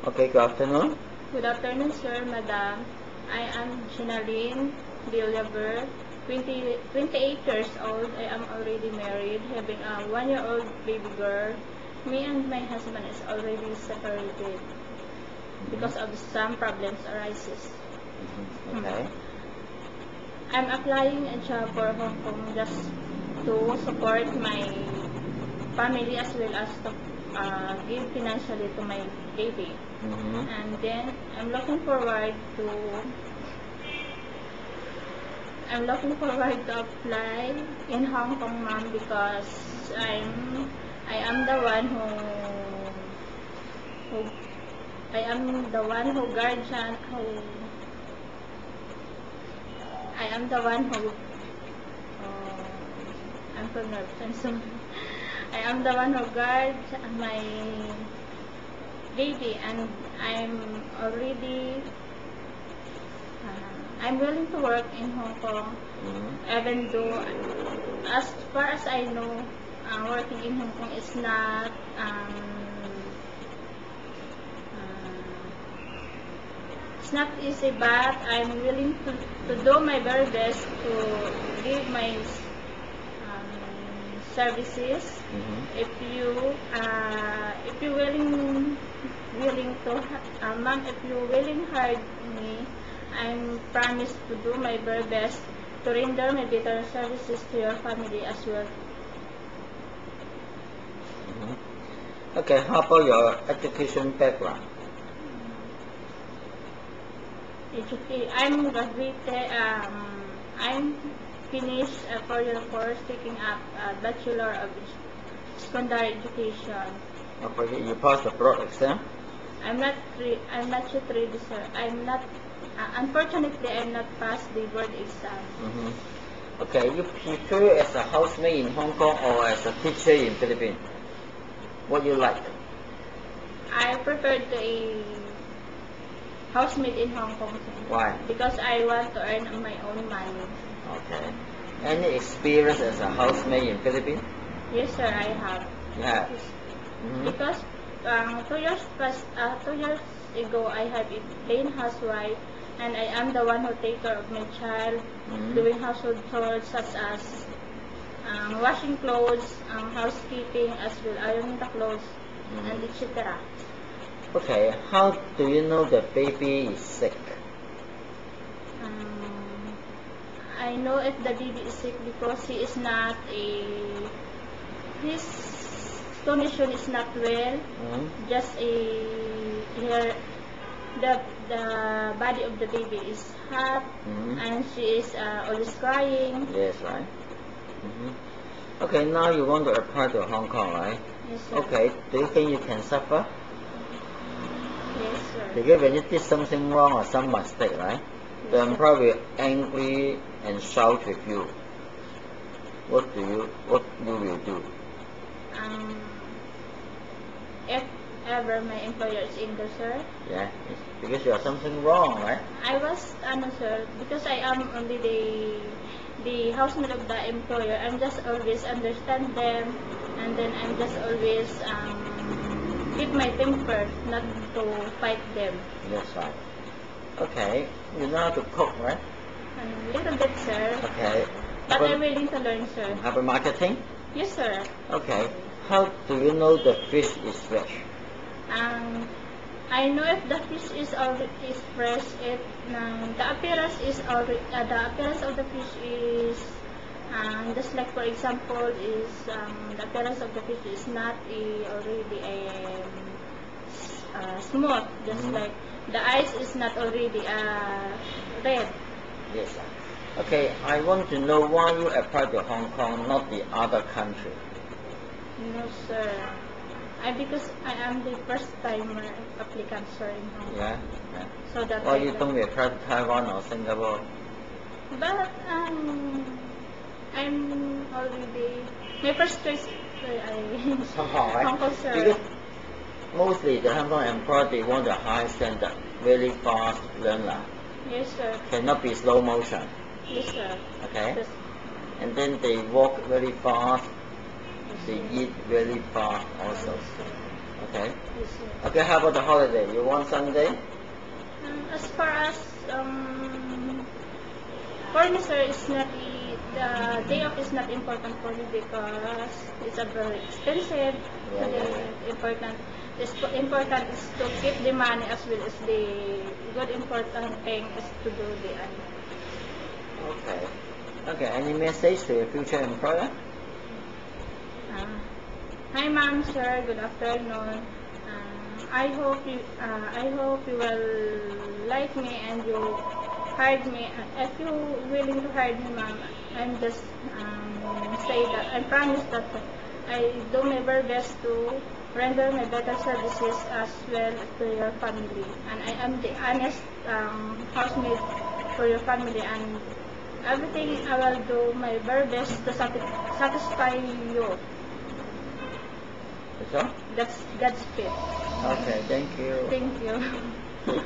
Okay, good afternoon. Good afternoon, sir, madam. I am Ginaline Villaver, 28 years old. I am already married, having a 1-year-old baby girl. Me and my husband is already separated because of some problems arises. Okay. I'm applying a job for Hong Kong just to support my family as well as to give financially to my baby. And then I'm looking forward to apply in Hong Kong, ma'am, because I am the one who I am the one who guardian who I am the one who I'm so nervous. I'm sorry. I am the one who guards my baby, and I'm willing to work in Hong Kong, even though, as far as I know, working in Hong Kong is not it's not easy, but I'm willing to do my very best to give my services. If you willing to ma'am, if you willing hire me, I'm promised to do my very best to render my better services to your family as well. Okay, how about your education background? I'm graduated. I'm finished a 4-year course, taking up a Bachelor of Secondary Education. Okay, you passed the broad exam? I'm not yet ready, sir. Unfortunately, I'm not passed the board exam. Okay, you prefer as a housemaid in Hong Kong or as a teacher in Philippines? What you like? I prefer to a housemaid in Hong Kong, sir. Why? Because I want to earn my own money. Okay. Any experience as a housemaid in Philippines? Yes, sir, I have. Yeah. Yes. Because 2 years ago, I have a plain housewife, and I am the one who take care of my child, doing household chores such as washing clothes, housekeeping, as well ironing the clothes, and etc. Okay, how do you know the baby is sick? I know if the baby is sick because his condition is not well. Just the body of the baby is hot, and she is always crying. Yes, right. Okay, now you want to apply to Hong Kong, right? Yes, sir. Okay, do you think you can suffer? Yes, sir. Because when you did something wrong or some mistake, right? Yes, The employer will angry and shout with you. What you will do? If ever my employer is angry, sir. Yeah, because you have something wrong, right? I was, sir, because I am only the housemaid of the employer. I'm just always understand them, and then I'm just always keep my temper, not to fight them. That's right. Okay, you know how to cook, right? A little bit, sir. Okay. But I'm willing to learn, sir. Have a marketing? Yes, sir. Okay. How do you know the fish is fresh? I know if the fish is fresh. If the appearance of the fish is just like, for example, is the appearance of the fish is not already smooth, just like the eyes is not already red. Yes, sir. Okay, I want to know why you applied to Hong Kong, not the other country. No, sir. Because I am the first timer applicant, sir, in Hong Kong. Yeah. So that why you don't apply to Taiwan or Singapore? But I'm already my first choice. Hong Kong, right? Hong Kong, sir. Because mostly the Hong Kong employer, they want a high standard, very fast learner. Yes, sir. Cannot be slow motion. Yes, sir. Okay. Yes. And then they walk very fast. They eat very fast also. Okay. Yes, sir. Okay, how about the holiday? You want Sunday? As far as for me, sir, the day off is not important for me because it's a very expensive. Yeah, The yeah, important important is to keep the money as well as the good important thing is to do the Okay. Okay, any message to your future employer? Hi, ma'am, sir. Good afternoon. I hope you will like me and you hired me. If you willing to hire me, ma'am, I'm just say that I promise that I do my very best to render my better services as well to your family. And I am the honest housemaid for your family, and everything I will do my very best to satisfy you. That's all? That's it. Okay, thank you. Thank you.